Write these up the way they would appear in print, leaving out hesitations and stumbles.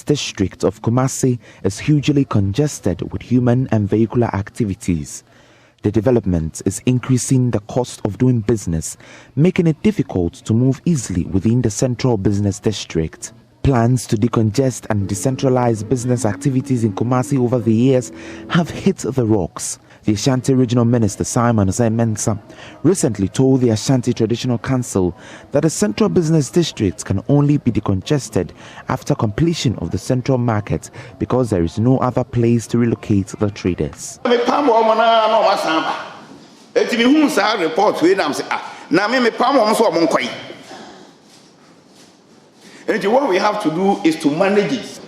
district of Kumasi is hugely congested with human and vehicular activities. The development is increasing the cost of doing business, making it difficult to move easily within the central business district. Plans to decongest and decentralize business activities in Kumasi over the years have hit the rocks. The Ashanti Regional Minister Simon Osei-Mensah recently told the Ashanti Traditional Council that the central business districts can only be decongested after completion of the central market because there is no other place to relocate the traders. What we have to do is to manage it.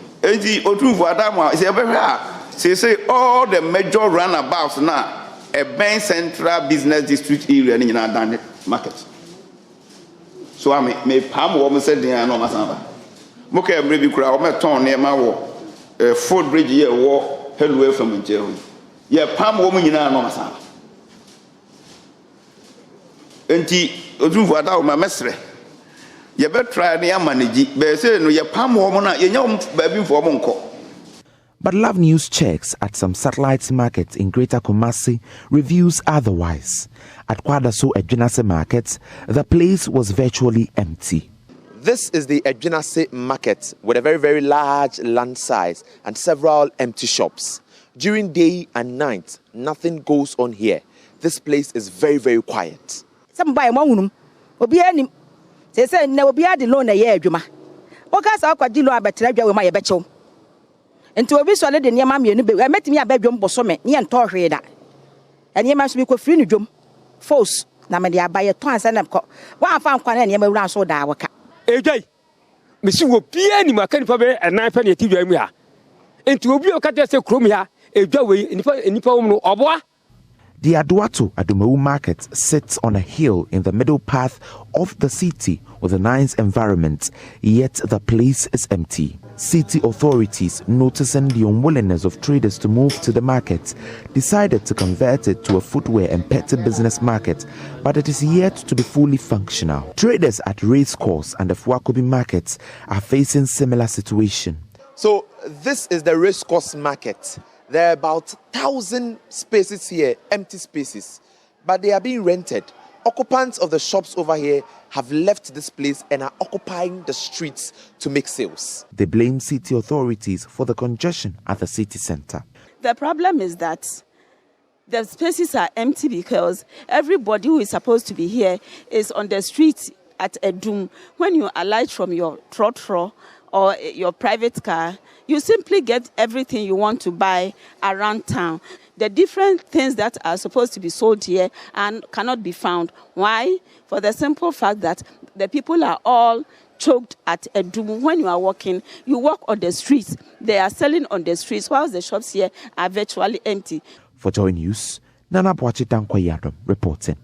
Say all the major runabouts now, a main central business district area in the market. So I may palm woman said the no masamba. Moke maybe crowd me turn near my wall. Food bridge here walk head away from the jail. Yeah, palm woman in no masamba. Enti oduvu ada ma mesre. You better try the manage. But say no, you palm woman, you know, baby for monko. But Love News checks at some satellite markets in Greater Kumasi reveals otherwise. At Kwadaso Ejinase market, the place was virtually empty. This is the Ejinase market with a very, very large land size and several empty shops. During day and night, nothing goes on here. This place is very, very quiet. Into obi so le de niam amienu be metimi abadwom bosome ne ento hwe da eniam so bi ko firi nudwom force na me de abaye ton ansa na ko wa afa nkwa na niam awura so da woka ejai mesi wo bia ni maka nipa be enan fa ne tidwa mu ya enti obi o kata se krom ya edwa we nipa wo no oboa. The Aduatu Adumawu market sits on a hill in the middle path of the city with a nice environment, yet the place is empty. City authorities, noticing the unwillingness of traders to move to the market, decided to convert it to a footwear and petty business market, but it is yet to be fully functional. Traders at Racecourse and the Fuakobi markets are facing similar situation. So this is the Racecourse market. There are about 1,000 spaces here, empty spaces, but they are being rented. Occupants of the shops over here have left this place and are occupying the streets to make sales. They blame city authorities for the congestion at the city center. The problem is that the spaces are empty because everybody who is supposed to be here is on the street at Edum. When you alight from your trotro or your private car, you simply get everything you want to buy around town. The different things that are supposed to be sold here and cannot be found. Why? For the simple fact that the people are all choked at Edum. When you are walking, you walk on the streets. They are selling on the streets, whilst the shops here are virtually empty. For Joy News, Nana Boachi Dankwa reporting.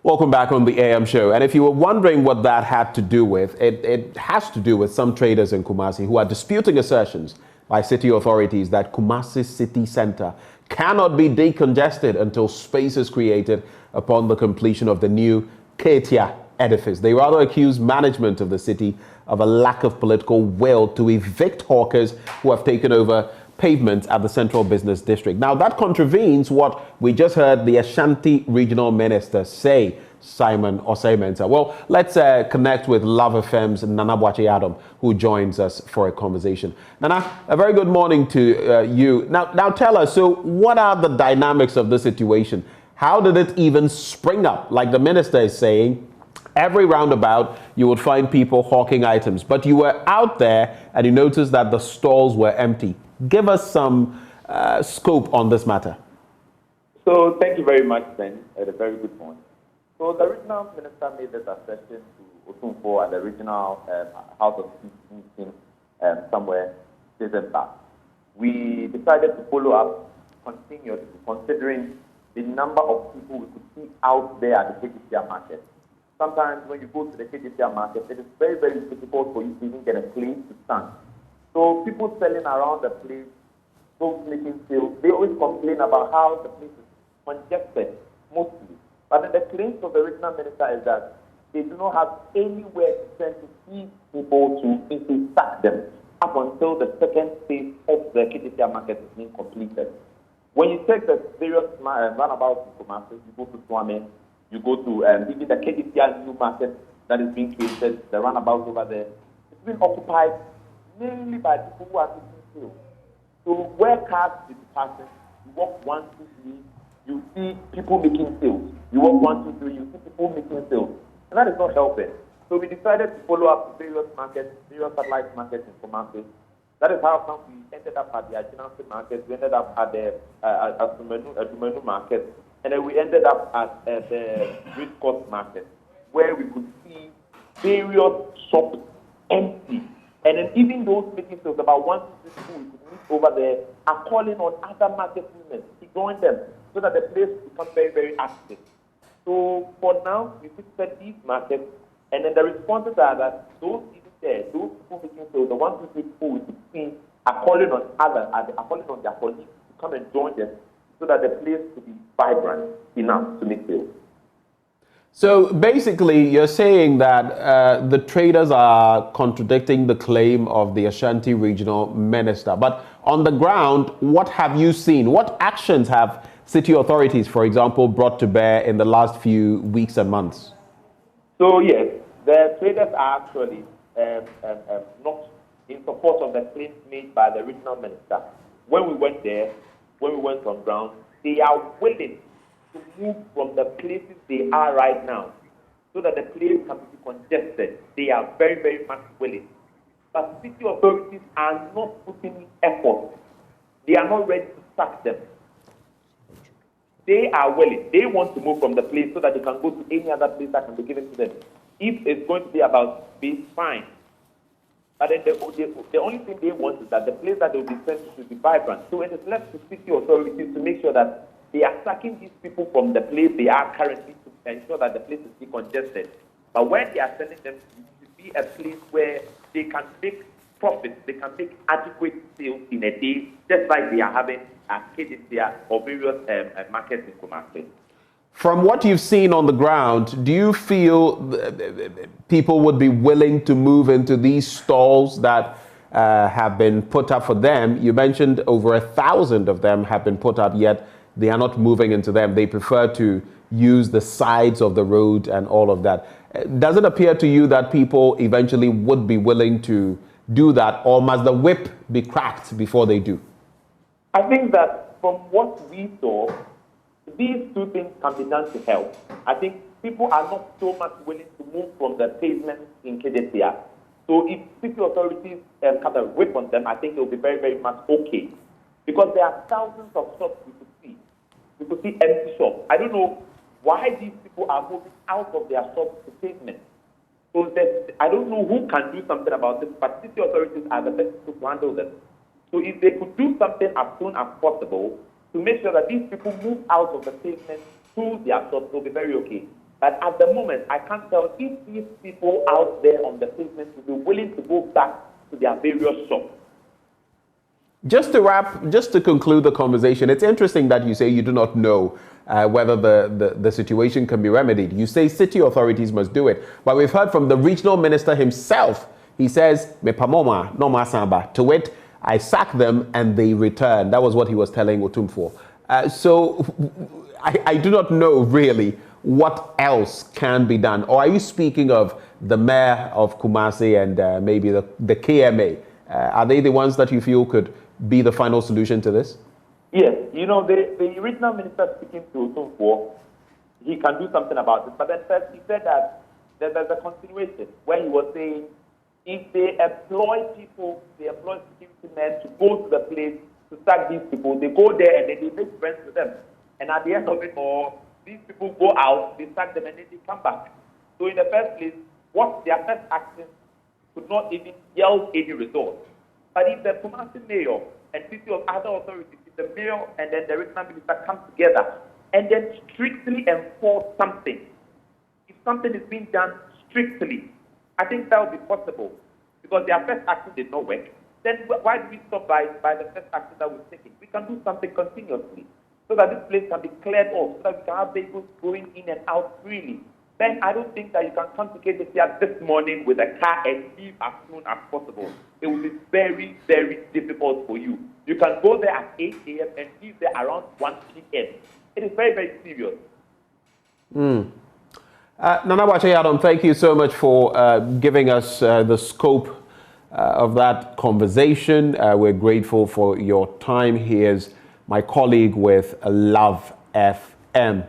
Welcome back on the AM show. And if you were wondering what that had to do with, it has to do with some traders in Kumasi who are disputing assertions by city authorities that Kumasi city center cannot be decongested until space is created upon the completion of the new Ketia edifice. They rather accuse management of the city of a lack of political will to evict hawkers who have taken over pavements at the central business district. Now, that contravenes what we just heard the Ashanti Regional Minister say, Simon Osei-Mensah. Well, let's connect with Love FM's Nana Boachi Adam, who joins us for a conversation. Nana, a very good morning to you. Now tell us, so what are the dynamics of the situation? How did it even spring up? Like the minister is saying, every roundabout, you would find people hawking items, but you were out there and you noticed that the stalls were empty. Give us some scope on this matter. So thank you very much, Ben, at a very good point. So the regional minister made this assertion to Otunfo at the regional House of Peace meeting somewhere December, we decided to follow up continuously, considering the number of people we could see out there at the KGCR market. Sometimes when you go to the KGCR market, it is very, very difficult for you to even get a place to stand. So people selling around the place, those making sales, they always complain about how the place is congested, mostly. But then the claims of the regional minister is that they do not have anywhere to send to see people to sack them up until the second phase of the KGCR market is being completed. When you take the various roundabouts in Kumasi, you go to Swami, you go to even the KGCR new market that is being created, the roundabouts over there, it's been occupied mainly by people who are making sales. So where cars is passing, you walk 1, 2, 3, you see people making sales. You walk 1, 2, 3, you see people making sales. And that is not helping. So we decided to follow up various markets, various satellite markets in Kumasi. That is how come we ended up at the Ajinansi market, we ended up at the Dumenu market, and then we ended up at the Great Coast market, where we could see various shops empty. And then even those making sales, about 1 to 2 people we could meet over there, are calling on other market women to join them so that the place becomes very, very active. So for now, we visited these markets, and then the responses are that those even there, those people making sales, the 1 to 3 people we could see are calling on others, are calling on their colleagues to come and join them so that the place could be vibrant enough to make sales. So basically, you're saying that the traders are contradicting the claim of the Ashanti regional minister. But on the ground, what have you seen? What actions have city authorities, for example, brought to bear in the last few weeks and months? So yes, the traders are actually not in support of the claims made by the regional minister. When we went there, when we went on ground, they are willing to move from the places they are right now so that the place can be congested. They are very, very much willing. But city authorities are not putting effort. They are not ready to sack them. They are willing. They want to move from the place so that they can go to any other place that can be given to them. If it's going to be about space, fine. But then the only thing they want is that the place that they will be sent to should be vibrant. So it is left to city authorities to make sure that they are sacking these people from the place they are currently to ensure that the place is decongested. But when they are sending them to be a place where they can make profits, they can make adequate sales in a day, just like they are having at KGCR or various markets in Kumasi. From what you've seen on the ground, do you feel people would be willing to move into these stalls that have been put up for them? You mentioned over 1,000 of them have been put up, yet they are not moving into them. They prefer to use the sides of the road and all of that. Does it appear to you that people eventually would be willing to do that, or must the whip be cracked before they do? I think that from what we saw, these two things can be done to help. I think people are not so much willing to move from the pavement in KGCR. So if city authorities have a whip on them, I think it will be very, very much okay. Because there are thousands of shops we could see. We could see empty shops. I don't know why these people are moving out of their shops to pavement. So I don't know who can do something about this, but city authorities are the best people to handle this. So if they could do something as soon as possible to make sure that these people move out of the pavement to their shops, will be very okay. But at the moment, I can't tell if these people out there on the pavement will be willing to go back to their various shops. Just to conclude the conversation, it's interesting that you say you do not know whether the situation can be remedied. You say city authorities must do it. But we've heard from the regional minister himself. He says, "Me pamoma no masamba." To wit, I sack them and they return. That was what he was telling Otumfo. So I do not know really what else can be done. Or are you speaking of the mayor of Kumasi and maybe the KMA? Are they the ones that you feel could be the final solution to this? Yes, you know, the regional minister speaking to Otumfo, he can do something about it. But then first he said that there's a continuation where he was saying if they employ people, they employ security men to go to the place to sack these people, they go there and then they make friends with them. And at the end of it all, these people go out, they sack them and then they come back. So in the first place, what their first action could not even yield any result. But if the Kumasi mayor and 50 of other authorities, if the mayor and then the regional minister come together and then strictly enforce something, if something is being done strictly, I think that will be possible. Because their first action did not work. Then why do we stop by the first action that we've taken? We can do something continuously so that this place can be cleared off, so that we can have vehicles going in and out freely. Then I don't think that you can come to KJCR this morning with a car and leave as soon as possible. It will be very, very difficult for you. You can go there at 8 a.m. and leave there around 1 p.m. It is very, very serious. Nana Boakye-Yiadom, thank you so much for giving us the scope of that conversation. We're grateful for your time. Here's my colleague with Love FM.